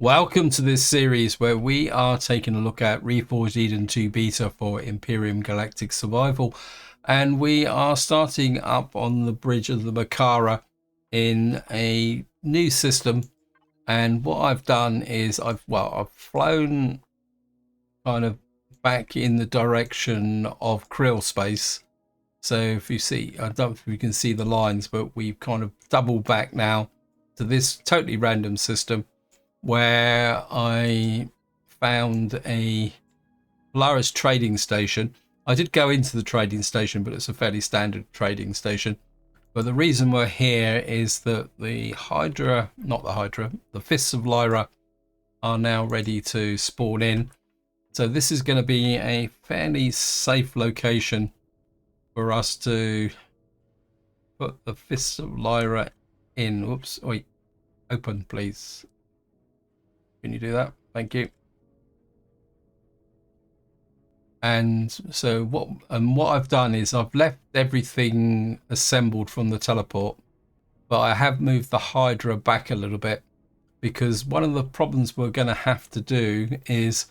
Welcome to this series where we are taking a look at Reforged Eden 2 beta for Empyrion Galactic Survival, and we are starting up on the bridge of the Makara in a new system. And what I've done is I've flown kind of back in the direction of Krill space. So if you see, I don't know if you can see the lines, but we've kind of doubled back now to this totally random system where I found a Polaris trading station. I did go into the trading station, but it's a fairly standard trading station. But the reason we're here is that the Fists of Lyra are now ready to spawn in. So this is going to be a fairly safe location for us to put the Fists of Lyra in. Whoops, wait, open please. Can you do that? Thank you. And so what I've done is I've left everything assembled from the teleport, but I have moved the Hydra back a little bit because one of the problems we're going to have to do is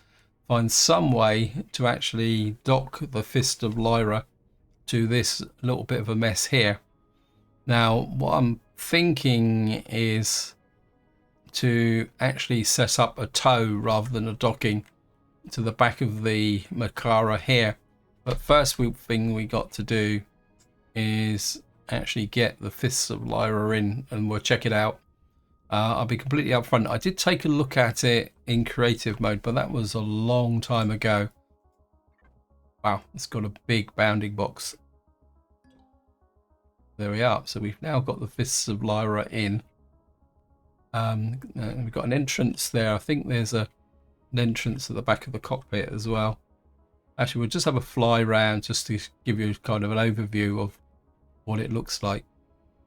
find some way to actually dock the Fist of Lyra to this little bit of a mess here. Now, what I'm thinking is to actually set up a tow rather than a docking to the back of the Makara here. But first thing we got to do is actually get the Fists of Lyra in, and we'll check it out. I'll be completely upfront. I did take a look at it in creative mode, but that was a long time ago. Wow, it's got a big bounding box. There we are. So we've now got the Fists of Lyra in. We've got an entrance there. I think there's an entrance at the back of the cockpit as well. Actually, we'll just have a fly round just to give you kind of an overview of what it looks like.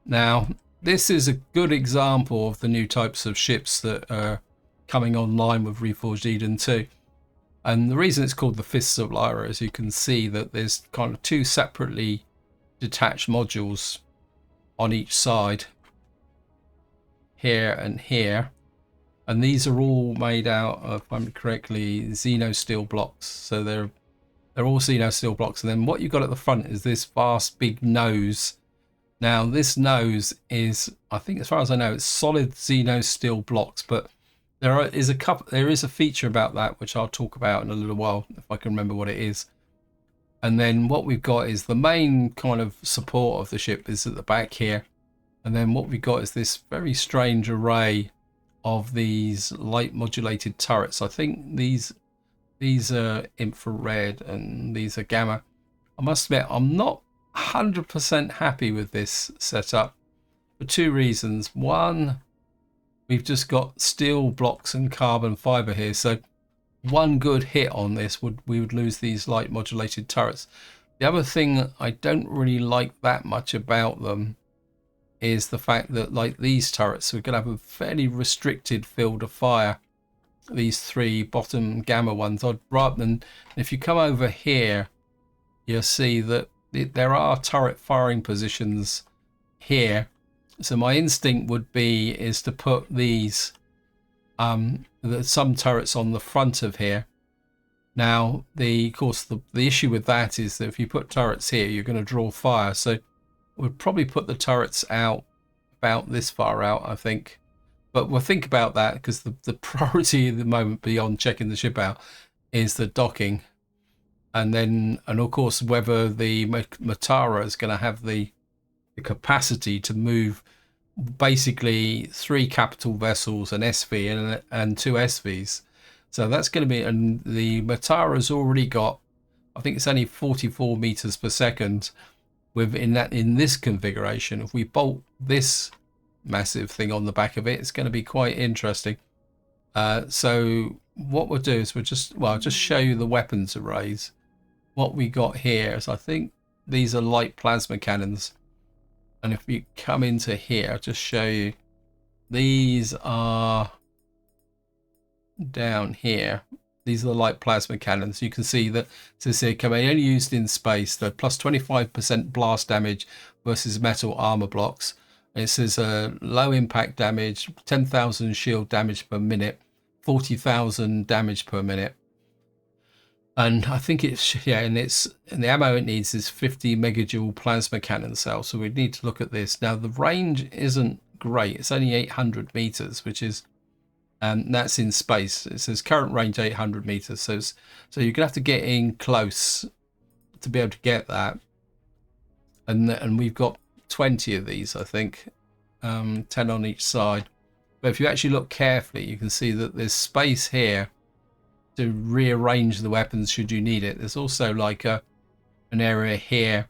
Now, this is a good example of the new types of ships that are coming online with Reforged Eden 2. And the reason it's called the Fists of Lyra is you can see that there's kind of two separately detached modules on each side, here and here, and these are all made out of, if I remember correctly, Xeno steel blocks. So they're all Xeno steel blocks, and then what you've got at the front is this vast big nose. Now this nose is, I think as far as I know, it's solid Xeno steel blocks, but there is a feature about that which I'll talk about in a little while if I can remember what it is. And then what we've got is the main kind of support of the ship is at the back here. And then what we've got is this very strange array of these light modulated turrets. I think these are infrared and these are gamma. I must admit, I'm not 100% happy with this setup for two reasons. One, we've just got steel blocks and carbon fiber here. So one good hit on this we would lose these light modulated turrets. The other thing I don't really like that much about them is the fact that, like these turrets, we're going to have a fairly restricted field of fire. These three bottom gamma ones, I'd rather than, if you come over here, you'll see that there are turret firing positions here. So my instinct would be is to put these some turrets on the front of here. Now, of course, the issue with that is that if you put turrets here, you're going to draw fire. So we'll probably put the turrets out about this far out, I think. But we'll think about that because the priority at the moment, beyond checking the ship out, is the docking. And of course, whether the Matara is going to have the capacity to move basically 3 capital vessels, an SV and 2 SVs. So that's going to be, and the Matara's already got, I think it's only 44 meters per second. In this configuration, if we bolt this massive thing on the back of it, it's going to be quite interesting. So what we'll do is I'll just show you the weapons arrays. What we got here is, I think these are light plasma cannons, and if you come into here, I'll just show you, these are down here. These are the light plasma cannons. You can see that it says here, can be only used in space. The plus 25% blast damage versus metal armor blocks. It says low impact damage, 10,000 shield damage per minute, 40,000 damage per minute. And I think it's, yeah, and the ammo it needs is 50 megajoule plasma cannon cells. So we need to look at this. Now the range isn't great. It's only 800 meters, which is, that's in space. It says current range 800 meters. So you're gonna have to get in close to be able to get that. And we've got 20 of these, I think, 10 on each side. But if you actually look carefully, you can see that there's space here to rearrange the weapons should you need it. There's also like an area here.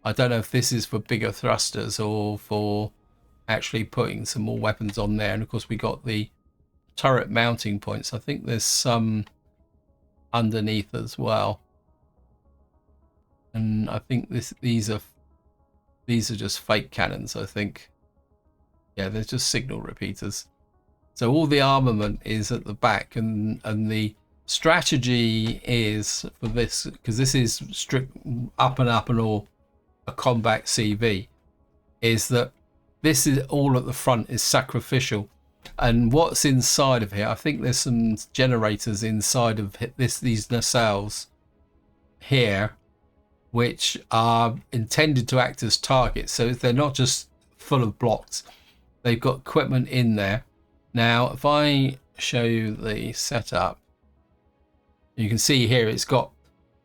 I don't know if this is for bigger thrusters or for actually putting some more weapons on there. And of course we got the turret mounting points. I think there's some underneath as well. And I think these are just fake cannons, I think. Yeah, they're just signal repeaters. So all the armament is at the back, and the strategy is for this, because this is strict up and all a combat CV, is that this is all at the front is sacrificial. And what's inside of here, I think there's some generators inside of these nacelles here, which are intended to act as targets. So they're not just full of blocks, they've got equipment in there. Now if I show you the setup, you can see here it's got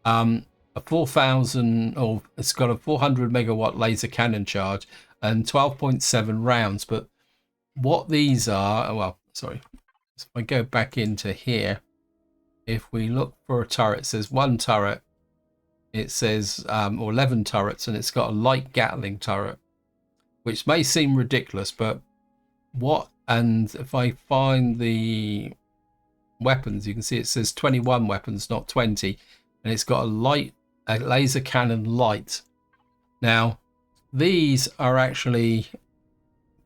a 4,000, or it's got a 400 megawatt laser cannon charge and 12.7 rounds. But what these are, well, sorry, if I go back into here, if we look for a turret, it says one turret, it says or 11 turrets, and it's got a light Gatling turret, which may seem ridiculous, but and if I find the weapons, you can see it says 21 weapons, not 20, and it's got a laser cannon light. Now these are actually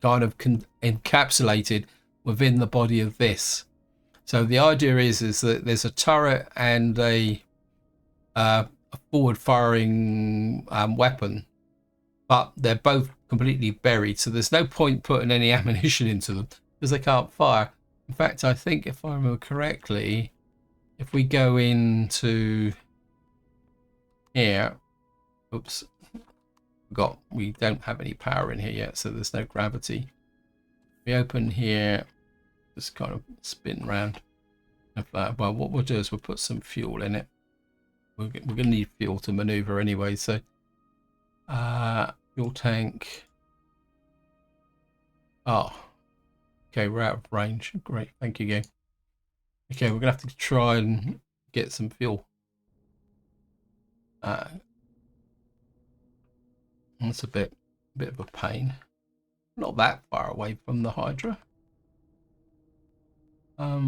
kind of encapsulated within the body of this. So the idea is that there's a turret and a forward firing weapon, but they're both completely buried, so there's no point putting any ammunition into them because they can't fire. In fact, I think if I remember correctly, if we go into here, oops, we don't have any power in here yet, so there's no gravity. We open here, just kind of spin around. Well, what we'll do is we'll put some fuel in it. We're going to need fuel to maneuver anyway, so fuel tank. Oh, okay, we're out of range. Great, thank you, game. Okay, we're gonna have to try and get some fuel. That's a bit of a pain. Not that far away from the Hydra. I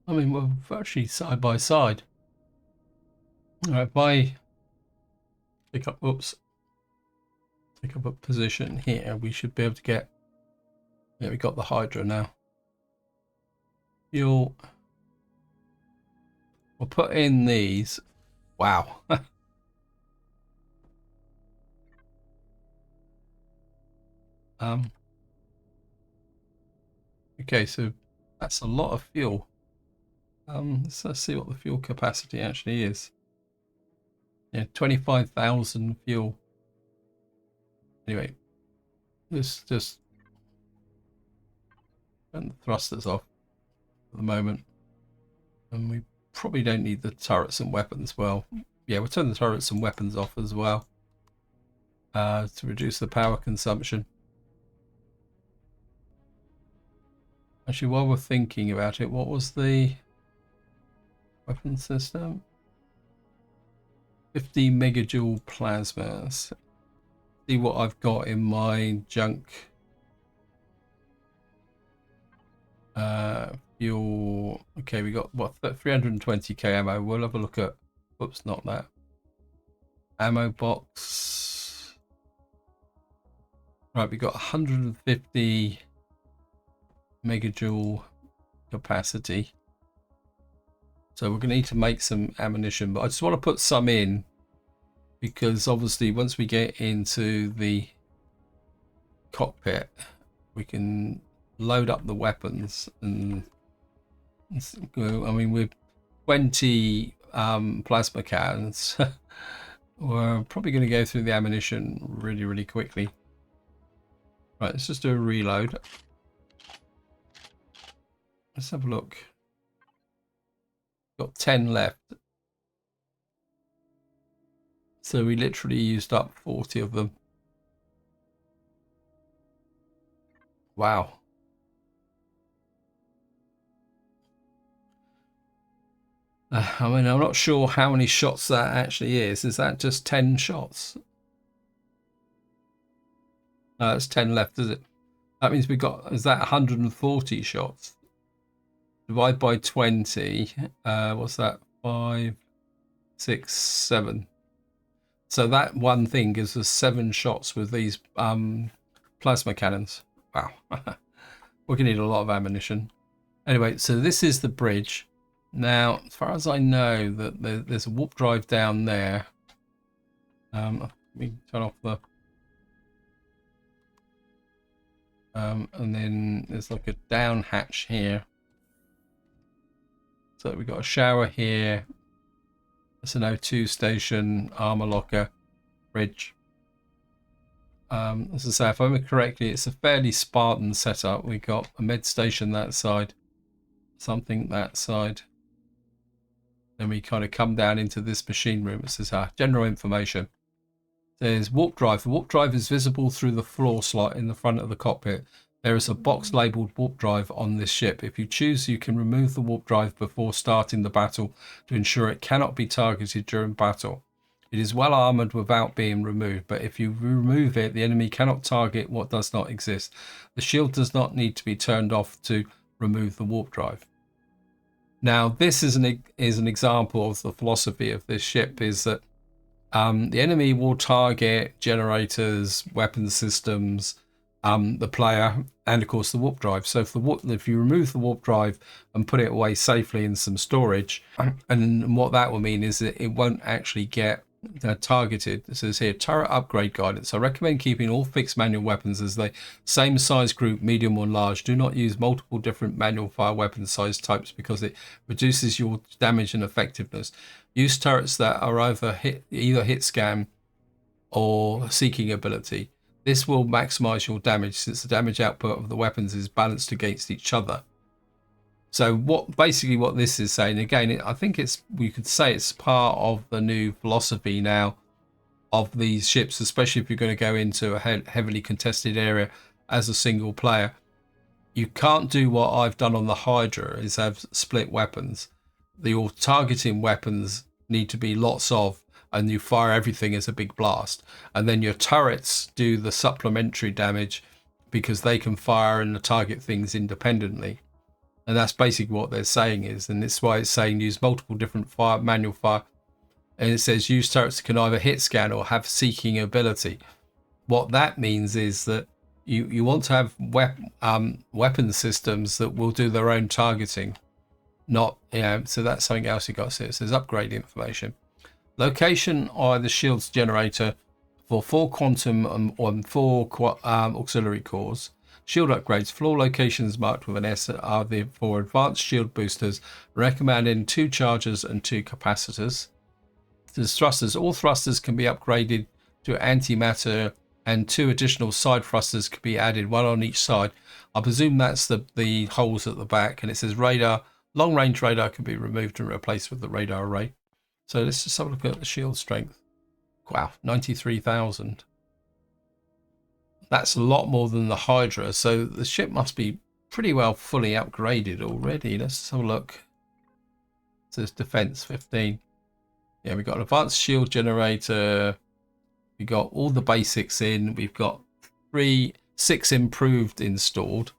mean, we're virtually side by side. All right, if I pick up, take up a position here, we should be able to get, yeah, we got the Hydra now. Fuel. We'll put in these. Wow. Okay, so that's a lot of fuel. Let's see what the fuel capacity actually is. Yeah, 25,000 fuel. Anyway, let's just turn the thrusters off for the moment. And we probably don't need the turrets and weapons. Well, yeah, we'll turn the turrets and weapons off as well to reduce the power consumption. Actually, while we're thinking about it, what was the weapon system? 50 megajoule plasmas. See what I've got in my junk. Fuel. Okay, we got what, 320k ammo. We'll have a look at. Whoops, not that. Ammo box. Right, we got 150 megajoule capacity. So we're going to need to make some ammunition, but I just want to put some in because obviously once we get into the cockpit, we can load up the weapons and go. I mean, with 20 plasma cannons, we're probably going to go through the ammunition really quickly. Right, let's just do a reload. Let's have a look. Got 10 left. So we literally used up 40 of them. Wow. I mean, I'm not sure how many shots that actually is. Is that just 10 shots? No, that's 10 left, is it? That means we got, is that 140 shots? Divide by 20. What's that? 5, 6, 7. So that one thing gives us 7 shots with these plasma cannons. Wow. We're going to need a lot of ammunition. Anyway, so this is the bridge. Now, as far as I know, that there's a warp drive down there. Let me turn off the... and then there's like a down hatch here. So we've got a shower here. It's an O2 station, armor locker, bridge. As I say, if I remember correctly, it's a fairly Spartan setup. We've got a med station that side, something that side. Then we kind of come down into this machine room. It says general information. There's warp drive. The warp drive is visible through the floor slot in the front of the cockpit. There is a box labelled warp drive on this ship. If you choose, you can remove the warp drive before starting the battle to ensure it cannot be targeted during battle. It is well armoured without being removed, but if you remove it, the enemy cannot target what does not exist. The shield does not need to be turned off to remove the warp drive. Now, this is an example of the philosophy of this ship, is that the enemy will target generators, weapon systems, the player, and of course the warp drive. So if you remove the warp drive and put it away safely in some storage, and what that will mean is that it won't actually get targeted. It says here, turret upgrade guidance. I recommend keeping all fixed manual weapons as the same size group, medium or large. Do not use multiple different manual fire weapon size types because it reduces your damage and effectiveness. Use turrets that are either hit scan or seeking ability. This will maximize your damage since the damage output of the weapons is balanced against each other. So what this is saying, again, I think we could say it's part of the new philosophy now of these ships, especially if you're going to go into a heavily contested area as a single player. You can't do what I've done on the Hydra, is have split weapons. Your targeting weapons need to be lots of, and you fire everything as a big blast. And then your turrets do the supplementary damage because they can fire and target things independently. And that's basically what they're saying is, and this is why it's saying use multiple different manual fire. And it says use turrets that can either hit scan or have seeking ability. What that means is that you want to have weapon systems that will do their own targeting. Not, so that's something else you got to see. It says upgrade information. Location or the shields generator for 4 quantum and 4 auxiliary cores. Shield upgrades. Floor locations marked with an S are for advanced shield boosters, recommending 2 chargers and 2 capacitors. There's thrusters. All thrusters can be upgraded to antimatter, and 2 additional side thrusters can be added, 1 on each side. I presume that's the holes at the back. And it says radar. Long range radar can be removed and replaced with the radar array. So let's just have a look at the shield strength. Wow, 93,000. That's a lot more than the Hydra. So the ship must be pretty well fully upgraded already. Let's have a look. It says defense 15. Yeah, we've got an advanced shield generator. We've got all the basics in. We've got 6 improved installed.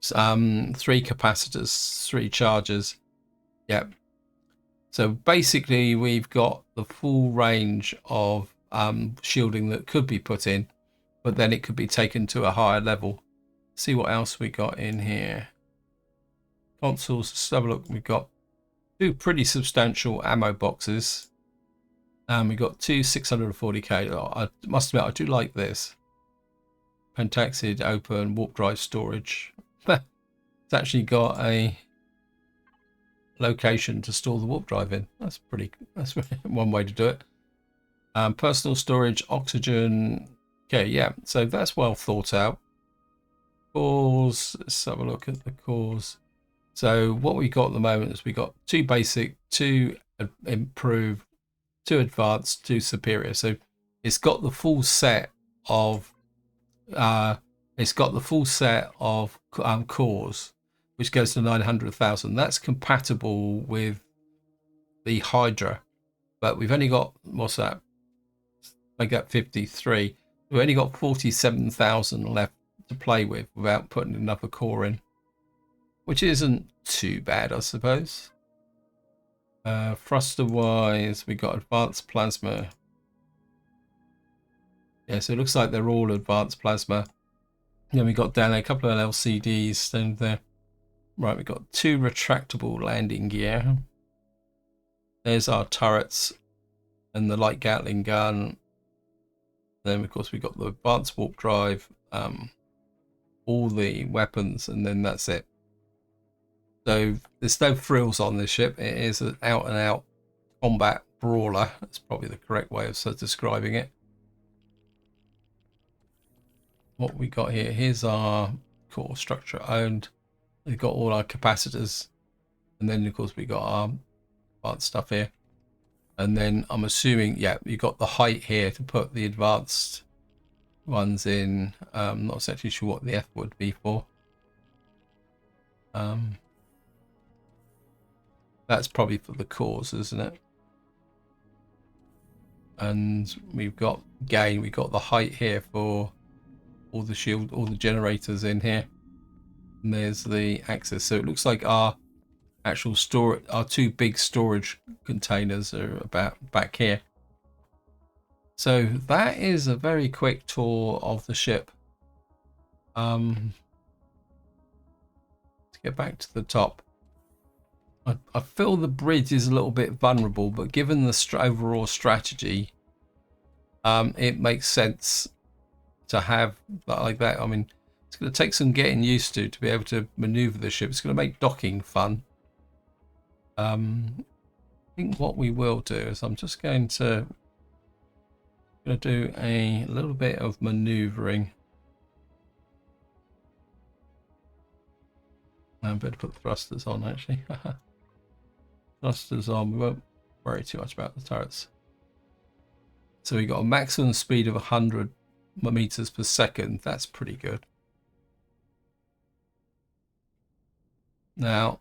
3 capacitors, 3 chargers. Yep. So basically we've got the full range of shielding that could be put in, but then it could be taken to a higher level. See what else we got in here. Consoles, let's have a look. We've got 2 pretty substantial ammo boxes. And we've got 2 640k. I must admit, I do like this. Pentaxid open warp drive storage. It's actually got a location to store the warp drive in. That's one way to do it. Personal storage, oxygen. Okay, yeah, so that's well thought out. Cores, let's have a look at the cores. So what we got at the moment is we got 2 basic, 2 improved, 2 advanced, 2 superior. So it's got the full set of cores, which goes to 900,000. That's compatible with the Hydra, but we've only got, what's that? Make that 53. We've only got 47,000 left to play with without putting another core in, which isn't too bad, I suppose. Thruster wise, we got advanced plasma. Yeah, so it looks like they're all advanced plasma. Then we got down there a couple of LCDs down there. Right, we got 2 retractable landing gear. There's our turrets and the light Gatling gun. Then of course we got the advanced warp drive, all the weapons, and then that's it. So there's no frills on this ship. It is an out and out combat brawler. That's probably the correct way of describing it. What we got here, here's our core structure owned. We've got all our capacitors, and then of course we got our advanced stuff here. And then I'm assuming, yeah, you got the height here to put the advanced ones in. Not exactly sure what the F would be for. That's probably for the cores, isn't it? And we've got, again, we've got the height here for all the shield, all the generators in here. And there's the access. So it looks like our actual storage, our 2 big storage containers are about back here. So that is a very quick tour of the ship. Let's get back to the top. I feel the bridge is a little bit vulnerable, but given the overall strategy, it makes sense to have that like that. I mean, it's going to take some getting used to be able to maneuver the ship. It's going to make docking fun. I think what we will do is I'm just going to do a little bit of maneuvering. I better put the thrusters on actually. Thrusters on, we won't worry too much about the turrets. So we got a maximum speed of 100 meters per second. That's pretty good. Now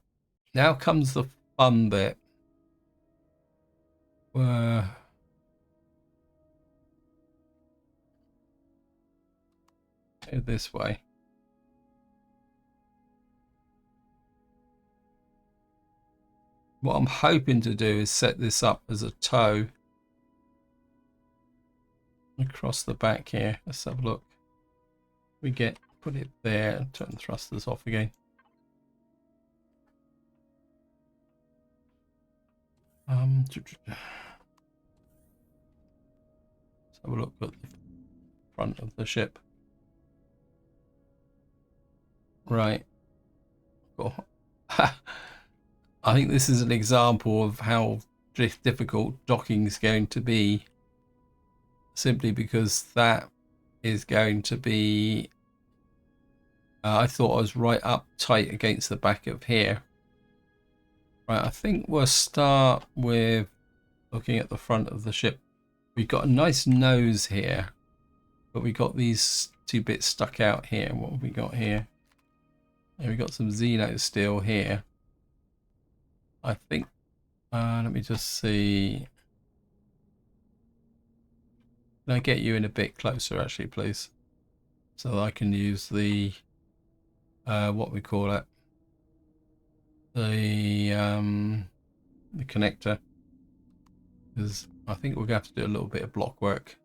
comes the fun bit. This way. What I'm hoping to do is set this up as a tow across the back here. Let's have a look. We put it there and turn the thrusters off again. Let's have a look at the front of the ship. Right. Cool. I think this is an example of how difficult docking is going to be, simply because that is going to be, I thought I was right up tight against the back of here. Right, I think we'll start with looking at the front of the ship. We've got a nice nose here, but we got these 2 bits stuck out here. What have we got here? And we got some Xeno steel here. I think, let me just see. Can I get you in a bit closer actually, please? So that I can use the, what we call it, the connector. Because I think we're going to have to do a little bit of block work.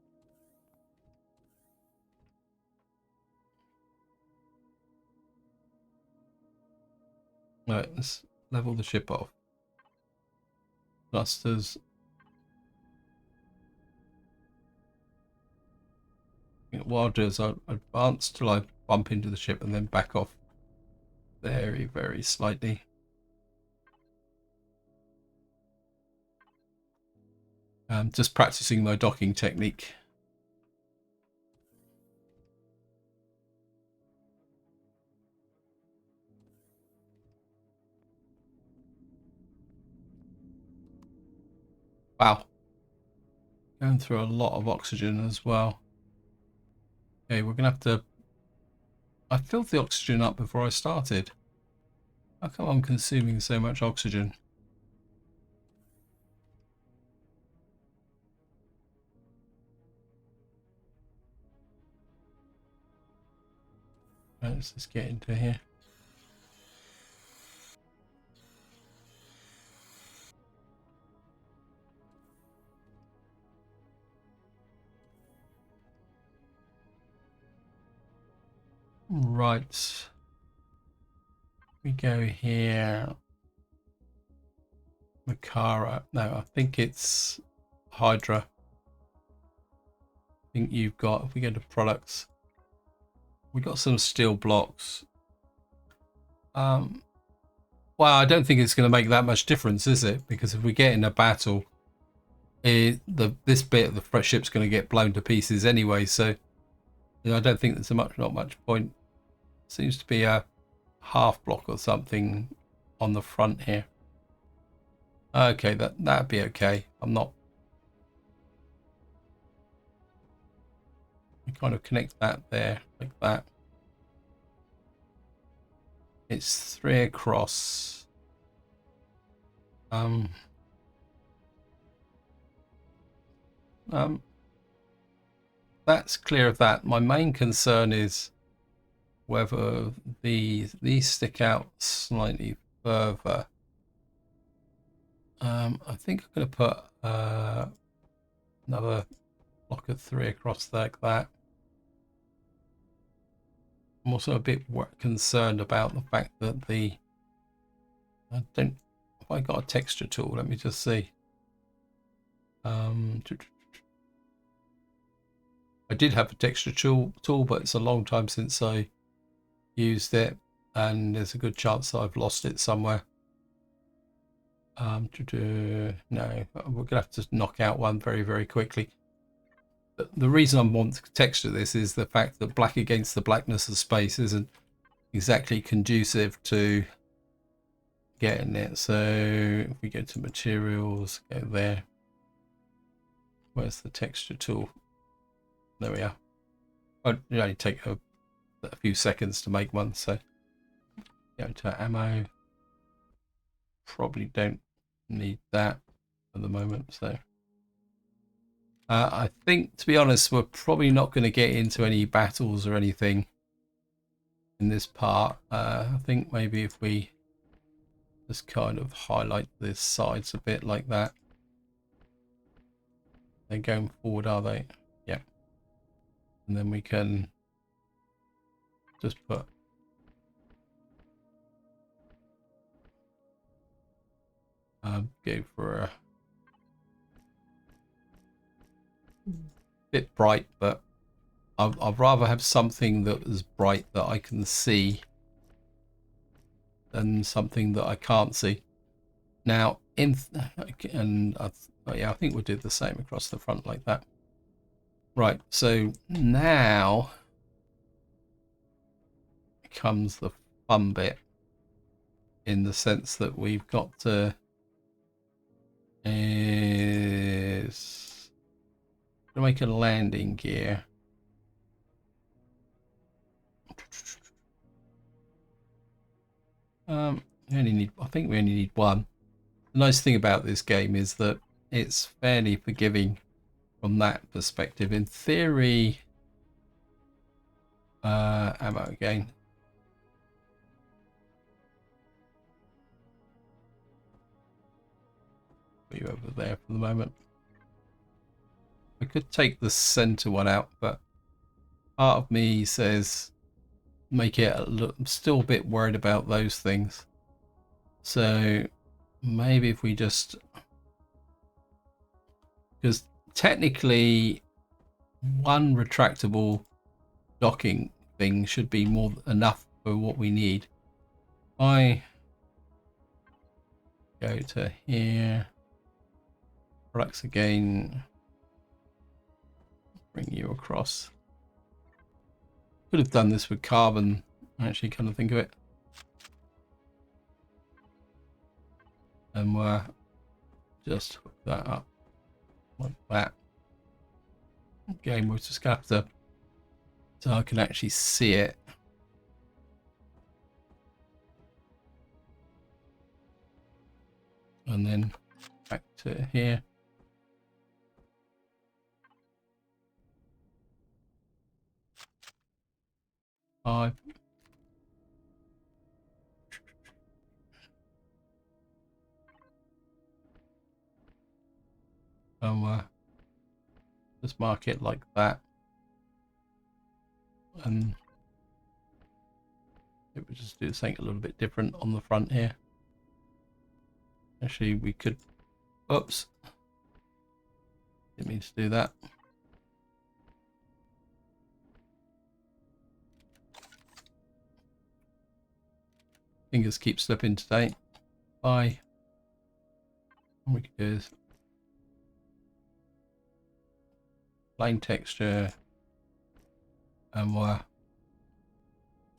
Right, let's level the ship off. Thrusters. What I'll do is I'll advance till I bump into the ship and then back off very, very slightly. Just practicing my docking technique. Wow. Going through a lot of oxygen as well. Okay, we're going to have to... I filled the oxygen up before I started. How come I'm consuming so much oxygen? Right, let's just get into here. Right. We go here. Makara. No, I think it's Hydra. I think you've got, if we go to products, we got some steel blocks. Well, I don't think it's going to make that much difference, is it? Because if we get in a battle, this bit of the ship's going to get blown to pieces anyway. So you know, I don't think there's not much point. Seems to be a half block or something on the front here. Okay, that'd be okay. I'm not. We kind of connect that there like that. It's 3 across. That's clear of that. My main concern is whether these stick out slightly further. I think I'm going to put another block of 3 across like that. I'm also a bit concerned about the fact that I don't. Have I got a texture tool? Let me just see. I did have a texture tool, but it's a long time since I used it, and there's a good chance that I've lost it somewhere. No, we're gonna have to knock out one very, very quickly. The reason I want to texture this is the fact that black against the blackness of space isn't exactly conducive to getting it. So if we go to materials, go there. Where's the texture tool? There we are. It only take a few seconds to make one, so go to ammo. Probably don't need that at the moment, so I think, to be honest, we're probably not going to get into any battles or anything in this part. I think maybe if we just kind of highlight the sides a bit like that. They're going forward, are they? Yeah. And then we can just put go for a bit bright, but I'd rather have something that is bright that I can see than something that I can't see. Now, yeah, I think we'll do the same across the front like that. Right, so now comes the fun bit, in the sense that we've got to make a landing gear. I think we only need one. The nice thing about this game is that it's fairly forgiving from that perspective. In theory, ammo again. Put you over there for the moment. I could take the center one out, but part of me says make it I'm still a bit worried about those things. So maybe if we just, because technically one retractable docking thing should be more enough for what we need. I go to here, products again, bring you across. Could have done this with carbon, actually, kind of think of it. And we're just hook that up like that. Again, we'll just have to, so I can actually see it. And then back to here. Five. And just mark it like that. And it would just do something a little bit different on the front here. Actually, we could, oops, didn't mean to do that. Fingers keep slipping today. Bye. What we can do is plain texture, and we'll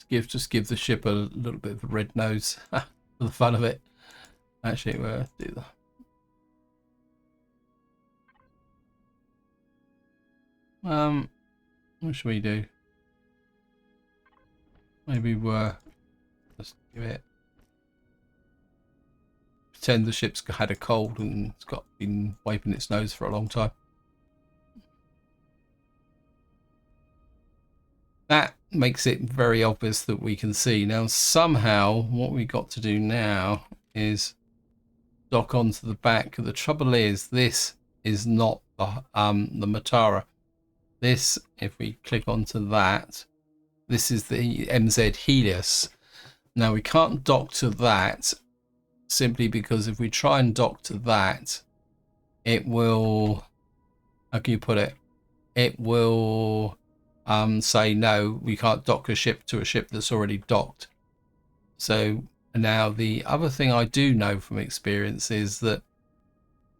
just give the ship a little bit of a red nose for the fun of it. Actually, we'll do that. What should we do? Maybe we'll just give it, pretend the ship's had a cold and it's been wiping its nose for a long time. That makes it very obvious that we can see. Now, somehow, what we got to do now is dock onto the back. The trouble is, this is not the Matara. This, if we click onto that, this is the MZ Helios. Now, we can't dock to that simply because if we try and dock to that, it will, how can you put it? It will say no, we can't dock a ship to a ship that's already docked. So now the other thing I do know from experience is that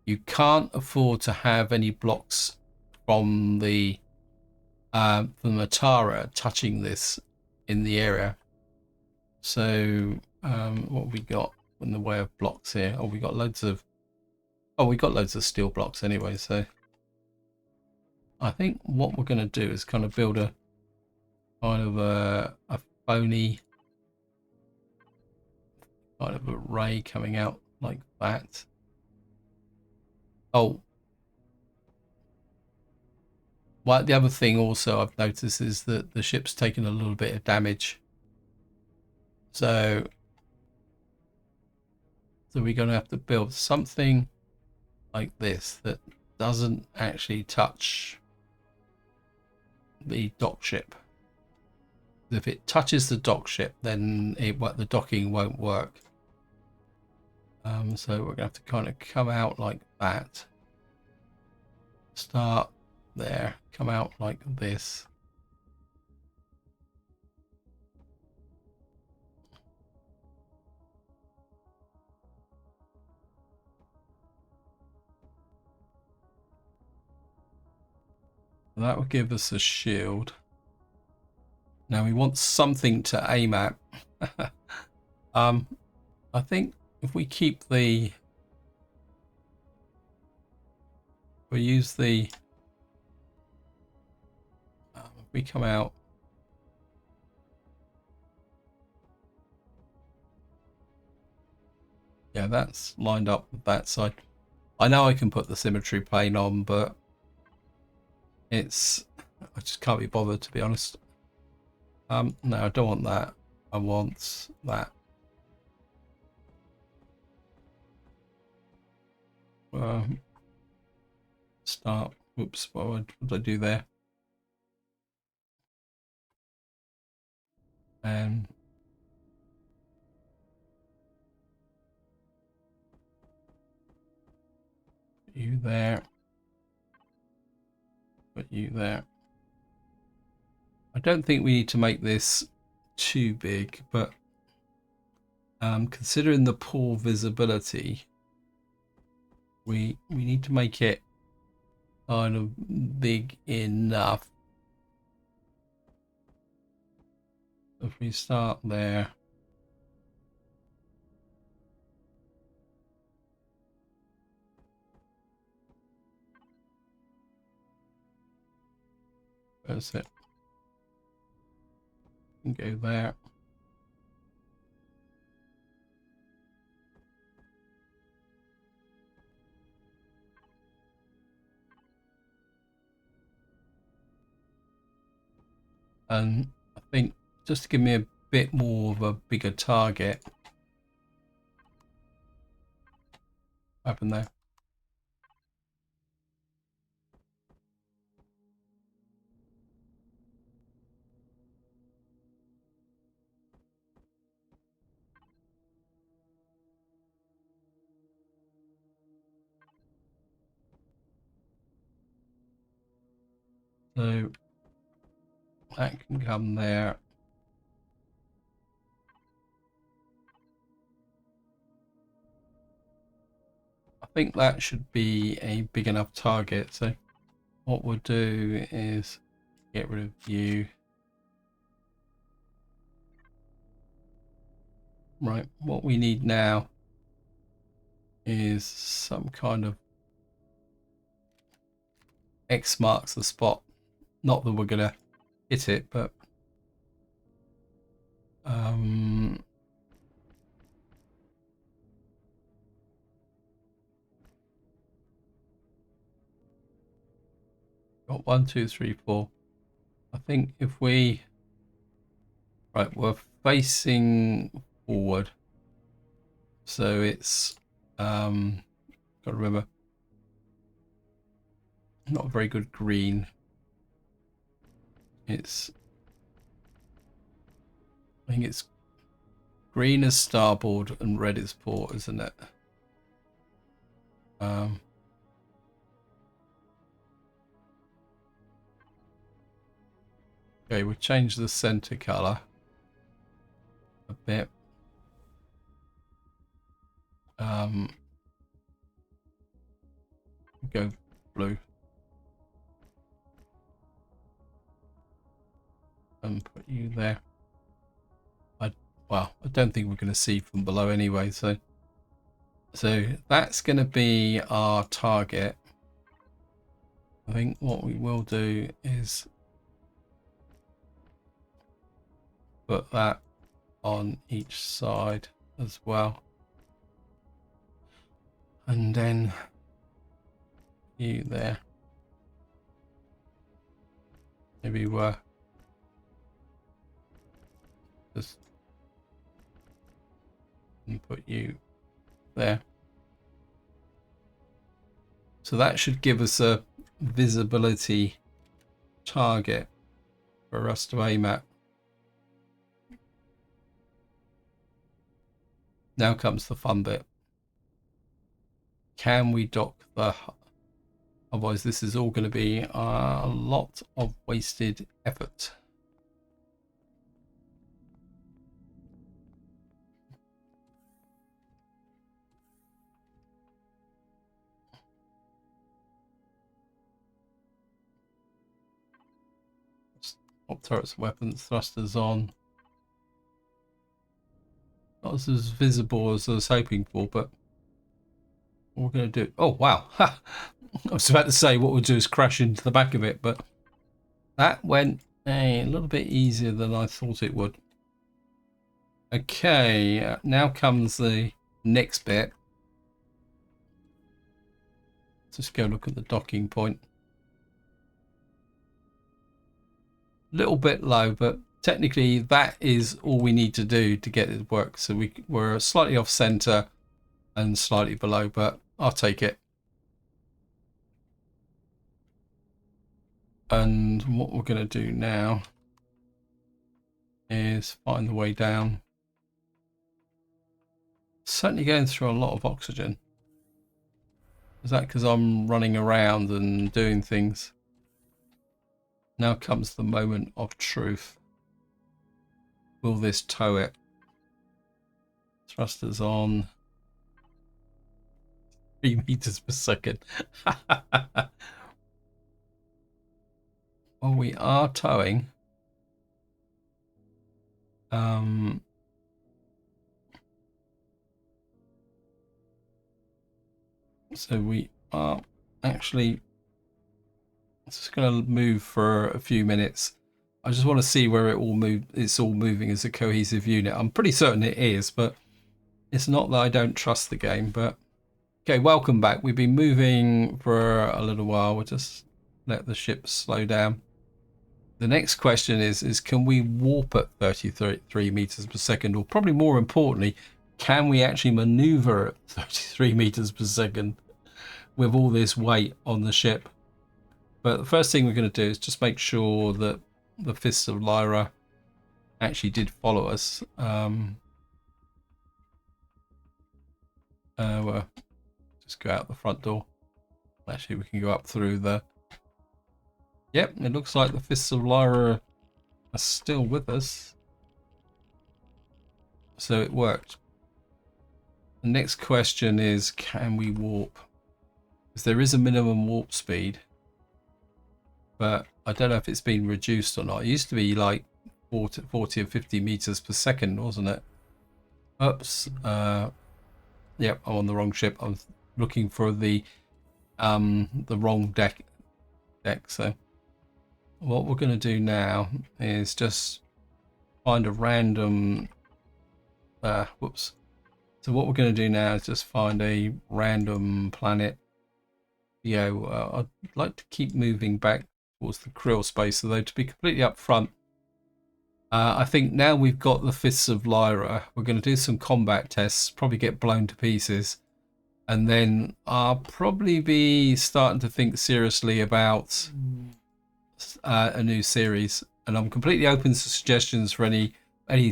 you can't afford to have any blocks from the Matara touching this in the area. So what have we got in the way of blocks here? Oh, we got loads of steel blocks anyway. So I think what we're going to do is kind of build a kind of a phony kind of array coming out like that. Oh, well, the other thing also I've noticed is that the ship's taken a little bit of damage. So we're going to have to build something like this that doesn't actually touch the dock ship. If it touches the dock ship, then the docking won't work. So we're going to have to kind of come out like that. Start there, come out like this. That will give us a shield. Now we want something to aim at. I think if we keep we use the, if we come out, yeah, that's lined up with that side. I know I can put the symmetry plane on, but I just can't be bothered, to be honest. No, I don't want that. I want that. Start. Whoops, what did I do there? And you there. Put you there. don't think we need to make this too big, but considering the poor visibility, we need to make it kind of big enough. If we start there, that's it. And go there. And I think just to give me a bit more of a bigger target. What happened there? So that can come there. I think that should be a big enough target. So what we'll do is get rid of you. Right, what we need now is some kind of X marks the spot. Not that we're gonna hit it, but got 1, 2, 3, 4. I think if we we're facing forward, so it's gotta remember, not a very good green. I think it's green as starboard and red is port, isn't it? Okay, we'll change the center color a bit. Go blue and put you there. Well, I don't think we're going to see from below anyway, so that's going to be our target. I think what we will do is put that on each side as well, and then you there. Maybe we're just and put you there. So that should give us a visibility target for us to aim at. Now comes the fun bit. Can we dock the... Otherwise this is all going to be a lot of wasted effort. Top turrets, weapons, thrusters on. Not as visible as I was hoping for, but what we're going to do... Oh, wow. I was about to say what we'll do is crash into the back of it, but that went a little bit easier than I thought it would. Okay, now comes the next bit. Let's just go look at the docking point. A little bit low, but technically that is all we need to do to get it to work. So we're slightly off center and slightly below, but I'll take it. And what we're going to do now is find the way down. Certainly going through a lot of oxygen. Is that because I'm running around and doing things? Now comes the moment of truth. Will this tow it? Thrusters on. 3 meters per second. Well, we are towing. So we are actually just going to move for a few minutes. I just want to see where it's all moving as a cohesive unit. I'm pretty certain it is, but it's not that I don't trust the game. But okay, welcome back. We've been moving for a little while. We'll just let the ship slow down. The next question is can we warp at 33 meters per second? Or probably more importantly, can we actually maneuver at 33 meters per second with all this weight on the ship? But the first thing we're going to do is just make sure that the Fists of Lyra actually did follow us. Well, just go out the front door. Actually, we can go up through the... Yep, it looks like the Fists of Lyra are still with us. So it worked. The next question is, can we warp? Because there is a minimum warp speed, but I don't know if it's been reduced or not. It used to be like 40 or 50 meters per second, wasn't it? Oops. Yep, I'm on the wrong ship. I'm looking for the wrong deck. So what we're going to do now is just find a random... whoops. So what we're going to do now is just find a random planet. Yeah, I'd like to keep moving back towards the krill space, although to be completely upfront, I think now we've got the Fists of Lyra, we're going to do some combat tests, probably get blown to pieces, and then I'll probably be starting to think seriously about a new series. And I'm completely open to suggestions for any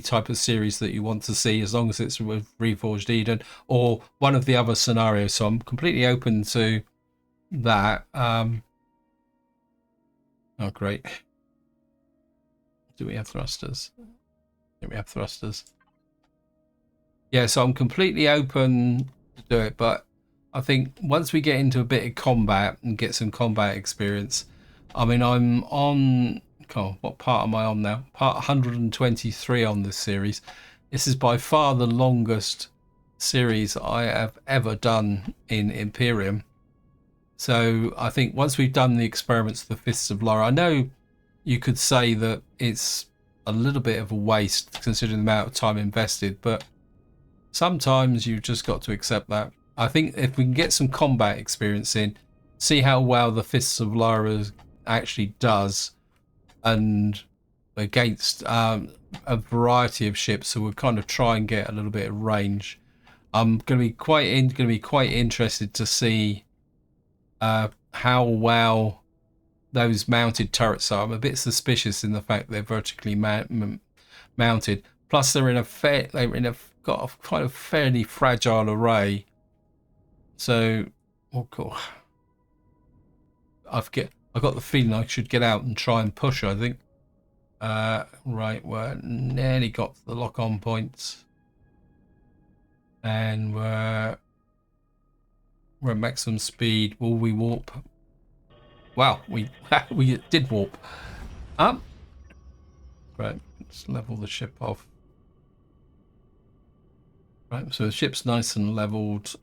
type of series that you want to see, as long as it's with Reforged Eden or one of the other scenarios. So I'm completely open to that. Oh, great. Do we have thrusters? Yeah, we have thrusters. Yeah, so I'm completely open to do it, but I think once we get into a bit of combat and get some combat experience, I mean, I'm on... Oh, what part am I on now? Part 123 on this series. This is by far the longest series I have ever done in Empyrion. So I think once we've done the experiments of the Fists of Lyra, I know you could say that it's a little bit of a waste considering the amount of time invested, but sometimes you've just got to accept that. I think if we can get some combat experience in, see how well the Fists of Lyra actually does, and against a variety of ships, so we'll kind of try and get a little bit of range. I'm going to be quite interested to see how well those mounted turrets are. I'm a bit suspicious in the fact they're vertically mounted. Plus, they're in a got a kind of fairly fragile array. So, oh cool. I've got the feeling I should get out and try and push, I think. Right, we're nearly got to the lock-on points. And we're at maximum speed. Will we warp? Wow, we did warp. Right, let's level the ship off. Right, so the ship's nice and leveled.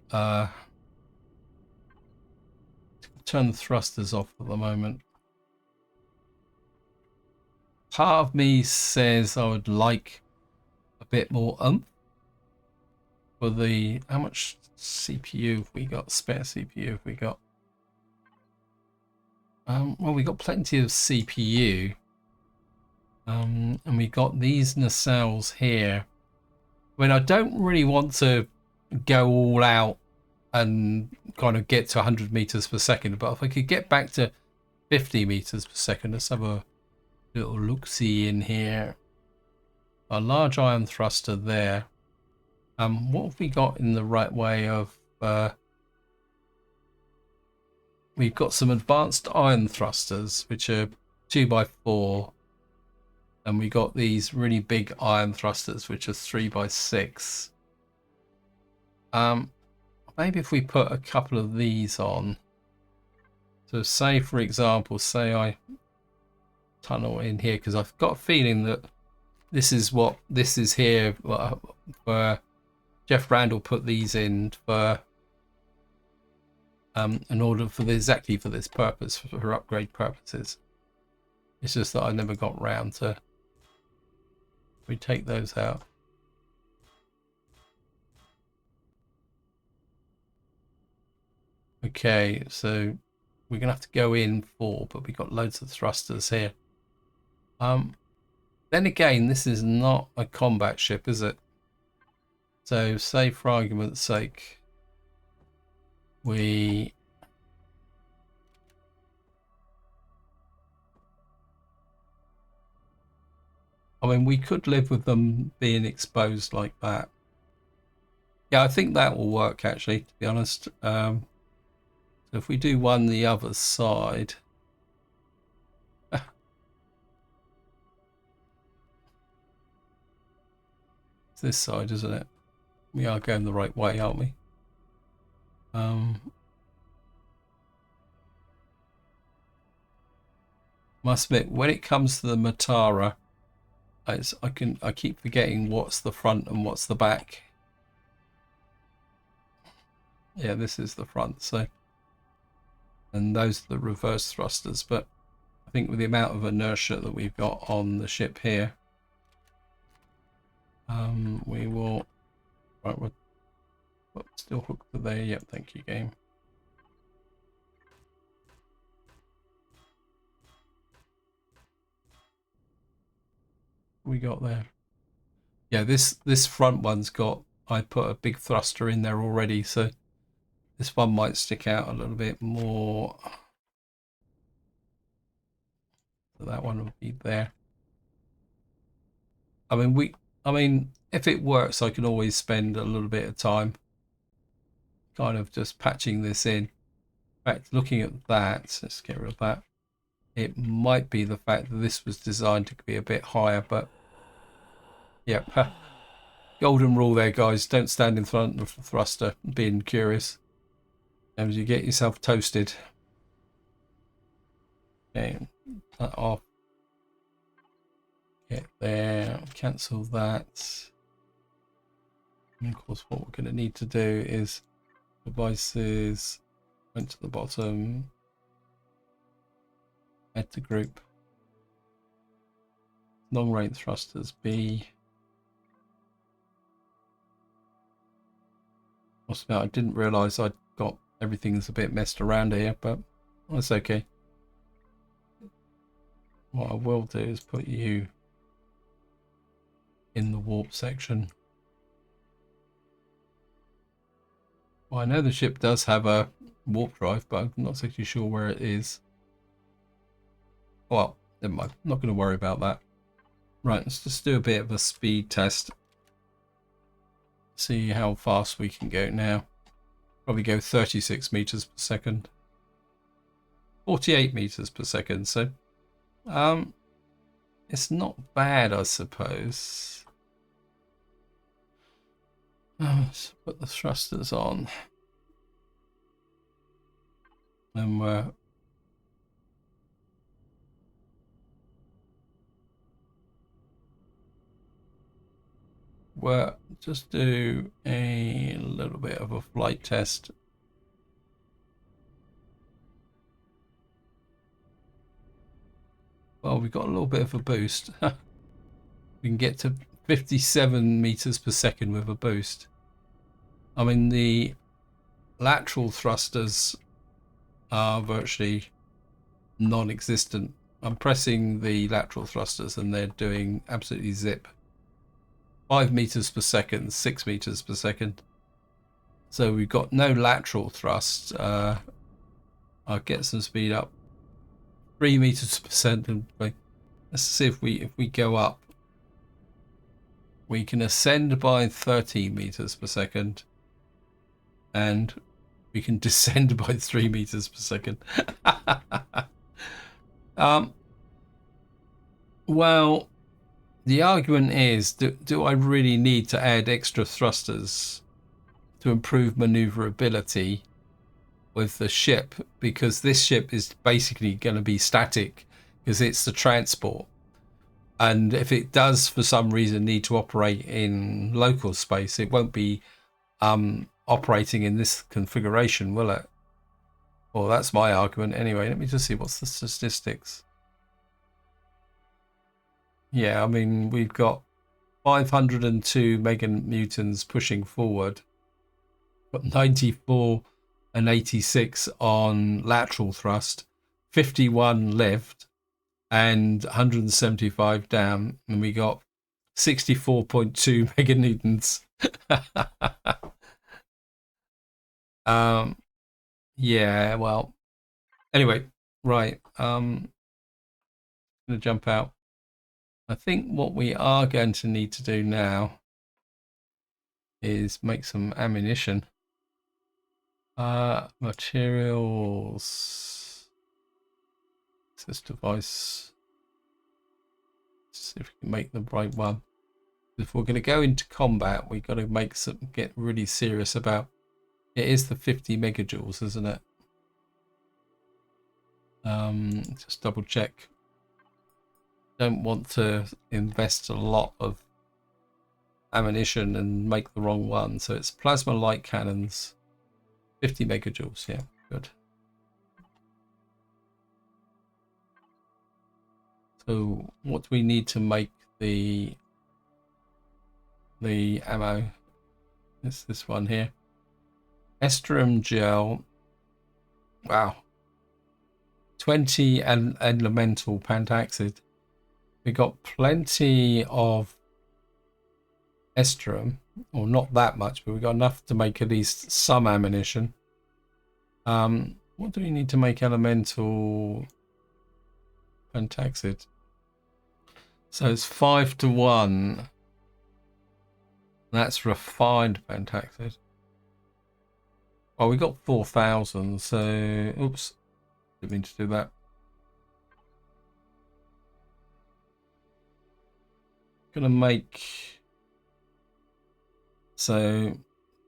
Turn the thrusters off at the moment. Part of me says I would like a bit more oomph for the... How much CPU have we got? Spare CPU have we got? Well, we got plenty of CPU. And we got these nacelles here. I mean, I don't really want to go all out and kind of get to 100 meters per second, but if I could get back to 50 meters per second, let's have a little look-see in here. A large iron thruster there. What have we got in the right way of... we've got some advanced iron thrusters, which are 2x4, and we got these really big iron thrusters which are 3x6. Maybe if we put a couple of these on, so say for example, say I tunnel in here, because I've got a feeling that this is what this is here, where Jeff Randall put these in for in order for exactly for this purpose, for upgrade purposes. It's just that I never got round to. We take those out. Okay, so we're gonna have to go in for, but we've got loads of thrusters here. Then again, this is not a combat ship, is it? So say for argument's sake, we could live with them being exposed like that. Yeah, I think that will work actually, to be honest. So if we do one the other side, it's this side, isn't it? We are going the right way, aren't we? Must admit, when it comes to the Matara, I keep forgetting what's the front and what's the back. Yeah, this is the front, so, and those are the reverse thrusters. But I think with the amount of inertia that we've got on the ship here, we will. Right, we're still hooked to there. Yep, thank you, game. We got there. Yeah, this front one's got, I put a big thruster in there already, so this one might stick out a little bit more. So that one will be there. I mean, if it works, I can always spend a little bit of time kind of just patching this in. In fact, looking at that, let's get rid of that. It might be the fact that this was designed to be a bit higher, but yep. Golden rule there, guys. Don't stand in front of the thruster being curious, and you get yourself toasted. Okay, that off. Get there. Cancel that. And of course, what we're going to need to do is devices. Went to the bottom. Add to group. Long range thrusters B. I didn't realise I'd got everything that's a bit messed around here, but that's okay. What I will do is put you in the warp section. Well, I know the ship does have a warp drive, but I'm not actually sure where it is. Well, never mind. I'm not going to worry about that. Right, let's just do a bit of a speed test. See how fast we can go now. Probably go 36 meters per second. 48 meters per second, so it's not bad, I suppose. Let's put the thrusters on. And we'll just do a little bit of a flight test. Well, we've got a little bit of a boost. We can get to 57 meters per second with a boost. I mean, the lateral thrusters are virtually non-existent. I'm pressing the lateral thrusters and they're doing absolutely zip. 5 meters per second, 6 meters per second. So we've got no lateral thrust. I'll get some speed up. 3 meters per second. Let's see if we go up. We can ascend by 13 meters per second. And we can descend by 3 meters per second. Well, the argument is, do I really need to add extra thrusters to improve maneuverability with the ship? Because this ship is basically going to be static because it's the transport. And if it does, for some reason, need to operate in local space, it won't be operating in this configuration, will it? Well, that's my argument anyway. Let me just see what's the statistics. Yeah, I mean, we've got 502 meganewtons pushing forward, got 94 and 86 on lateral thrust, 51 lift, and 175 down, and we got 64.2 meganewtons. Yeah, well, anyway, right. Gonna jump out. I think what we are going to need to do now is make some ammunition. Materials. Access device. Let's see if we can make the right one. If we're going to go into combat, we've got to get really serious about. It is the 50 megajoules, isn't it? Just double check. Don't want to invest a lot of ammunition and make the wrong one. So it's plasma light cannons, 50 megajoules. Yeah, good. So what do we need to make the ammo? It's this one here. Estrum gel. Wow. 20 elemental pentaxid. We got plenty of estrum, or not that much, but we got enough to make at least some ammunition. What do we need to make elemental pentaxid? So it's 5-1. That's refined pentaxid. Well, we got 4,000, so oops, didn't mean to do that. Gonna make, so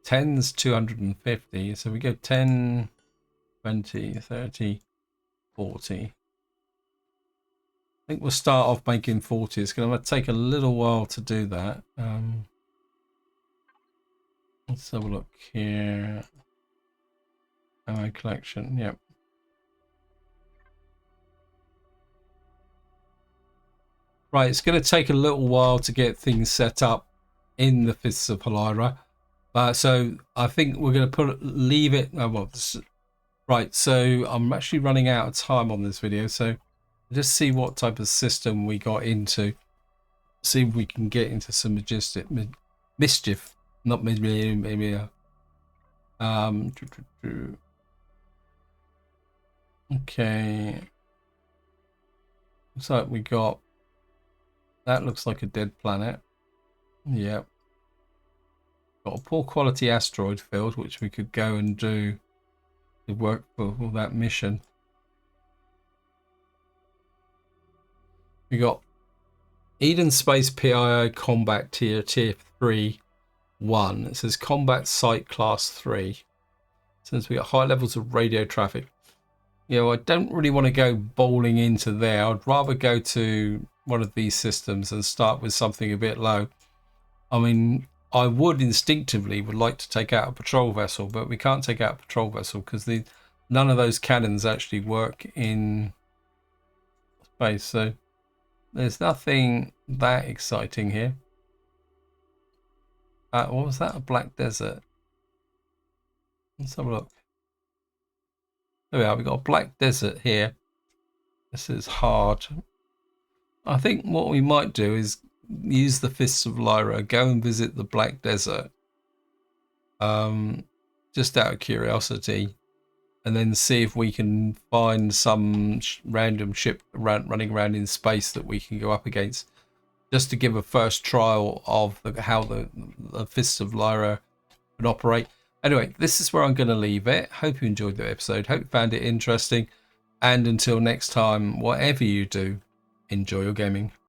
10's 250, so we go 10, 20, 30, 40. I think we'll start off making 40. It's going to take a little while to do that. Let's have a look here. Ammo collection, yep. Right, it's going to take a little while to get things set up in the Fists of Lyra. So I think we're going to leave it. Right, so I'm actually running out of time on this video. So just see what type of system we got into. See if we can get into some mischief. Not maybe. Okay. Looks like we got. That looks like a dead planet. Yep. Got a poor quality asteroid field, which we could go and do the work for that mission. We got Eden Space PIO Combat Tier 3 1. It says Combat Site Class 3. Since we got high levels of radio traffic. You know, I don't really want to go bowling into there. I'd rather go to one of these systems and start with something a bit low. I mean, I would instinctively like to take out a patrol vessel, but we can't take out a patrol vessel because none of those cannons actually work in space. So there's nothing that exciting here. What was that? A black desert. Let's have a look. There we are. We've got a black desert here. This is hard. I think what we might do is use the Fists of Lyra, go and visit the Black Desert, just out of curiosity, and then see if we can find some random ship running around in space that we can go up against, just to give a first trial of how the Fists of Lyra would operate. Anyway, this is where I'm going to leave it. Hope you enjoyed the episode. Hope you found it interesting. And until next time, whatever you do, enjoy your gaming.